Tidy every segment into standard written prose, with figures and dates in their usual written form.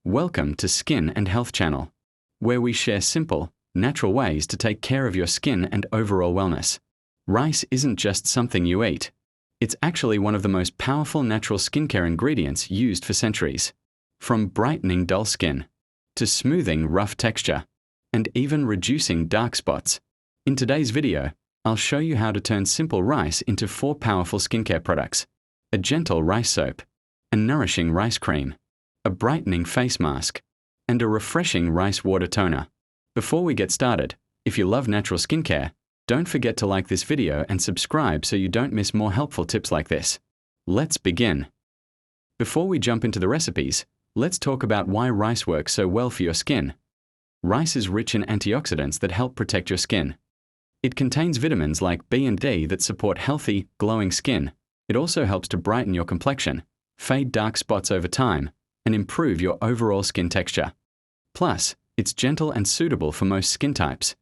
Welcome to Skin and Health Channel, where we share simple, natural ways to take care of your skin and overall wellness. Rice isn't just something you eat. It's actually one of the most powerful natural skincare ingredients used for centuries. From brightening dull skin, to smoothing rough texture, and even reducing dark spots. In today's video, I'll show you how to turn simple rice into 4 powerful skincare products: a gentle rice soap, a nourishing rice cream, a brightening face mask, and a refreshing rice water toner. Before we get started, if you love natural skincare, don't forget to like this video and subscribe so you don't miss more helpful tips like this. Let's begin. Before we jump into the recipes, let's talk about why rice works so well for your skin. Rice is rich in antioxidants that help protect your skin. It contains vitamins like B and D that support healthy, glowing skin. It also helps to brighten your complexion, fade dark spots over time, and improve your overall skin texture. Plus, it's gentle and suitable for most skin types.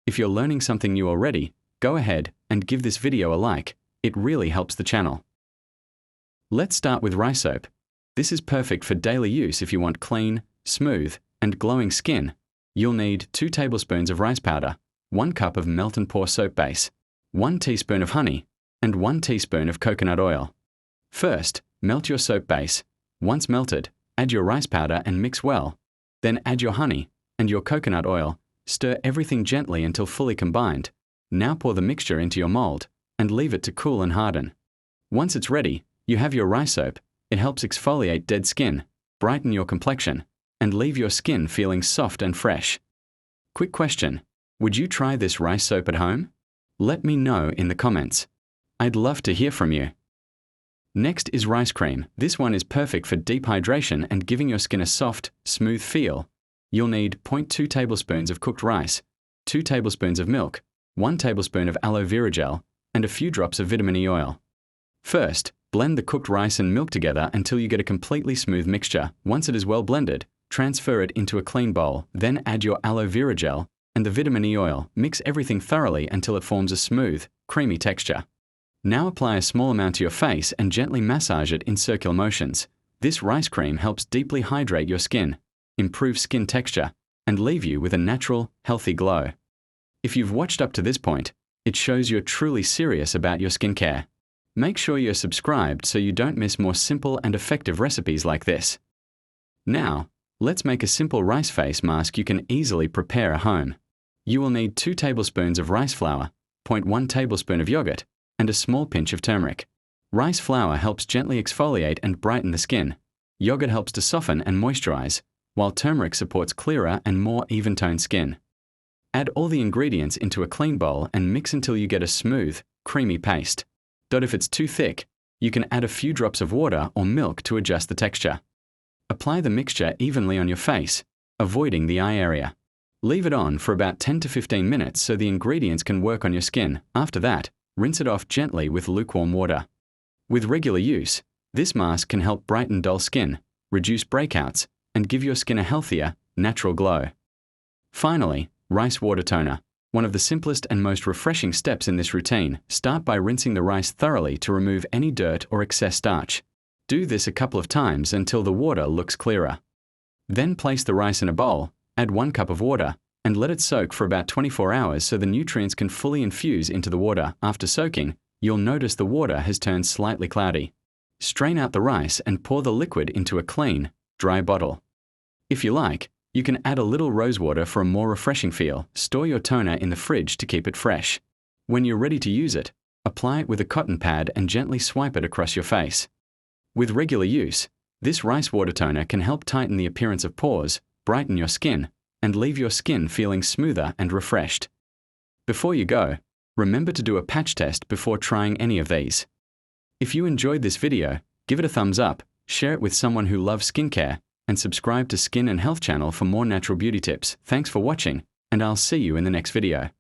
If you're learning something new already, go ahead and give this video a like. It really helps the channel. Let's start with rice soap. This is perfect for daily use if you want clean, smooth, and glowing skin. You'll need 2 tablespoons of rice powder, 1 cup of melt and pour soap base, 1 teaspoon of honey, and 1 teaspoon of coconut oil. First, melt your soap base. Once melted, add your rice powder and mix well. Then add your honey and your coconut oil. Stir everything gently until fully combined. Now pour the mixture into your mold and leave it to cool and harden. Once it's ready, you have your rice soap. It helps exfoliate dead skin, brighten your complexion, and leave your skin feeling soft and fresh. Quick question: would you try this rice soap at home? Let me know in the comments. I'd love to hear from you. Next is rice cream. This one is perfect for deep hydration and giving your skin a soft, smooth feel. You'll need 0.2 tablespoons of cooked rice, 2 tablespoons of milk, 1 tablespoon of aloe vera gel, and a few drops of vitamin E oil. First, blend the cooked rice and milk together until you get a completely smooth mixture. Once it is well blended, transfer it into a clean bowl. Then add your aloe vera gel and the vitamin E oil. Mix everything thoroughly until it forms a smooth, creamy texture. Now apply a small amount to your face and gently massage it in circular motions. This rice cream helps deeply hydrate your skin, improve skin texture, and leave you with a natural, healthy glow. If you've watched up to this point, it shows you're truly serious about your skincare. Make sure you're subscribed so you don't miss more simple and effective recipes like this. Now, let's make a simple rice face mask you can easily prepare at home. You will need 2 tablespoons of rice flour, 0.1 tablespoon of yogurt, and a small pinch of turmeric. Rice flour helps gently exfoliate and brighten the skin. Yogurt helps to soften and moisturize, while turmeric supports clearer and more even-toned skin. Add all the ingredients into a clean bowl and mix until you get a smooth, creamy paste. If it's too thick, you can add a few drops of water or milk to adjust the texture. Apply the mixture evenly on your face, avoiding the eye area. Leave it on for about 10 to 15 minutes so the ingredients can work on your skin. After that, rinse it off gently with lukewarm water. With regular use, this mask can help brighten dull skin, reduce breakouts, and give your skin a healthier, natural glow. Finally, rice water toner. One of the simplest and most refreshing steps in this routine. Start by rinsing the rice thoroughly to remove any dirt or excess starch. Do this a couple of times until the water looks clearer. Then place the rice in a bowl, add 1 cup of water, and let it soak for about 24 hours so the nutrients can fully infuse into the water. After soaking, you'll notice the water has turned slightly cloudy. Strain out the rice and pour the liquid into a clean, dry bottle. If you like, you can add a little rose water for a more refreshing feel. Store your toner in the fridge to keep it fresh. When you're ready to use it, apply it with a cotton pad and gently swipe it across your face. With regular use, this rice water toner can help tighten the appearance of pores, brighten your skin, and leave your skin feeling smoother and refreshed. Before you go, remember to do a patch test before trying any of these. If you enjoyed this video, give it a thumbs up, share it with someone who loves skincare, and subscribe to Skin and Health Channel for more natural beauty tips. Thanks for watching, and I'll see you in the next video.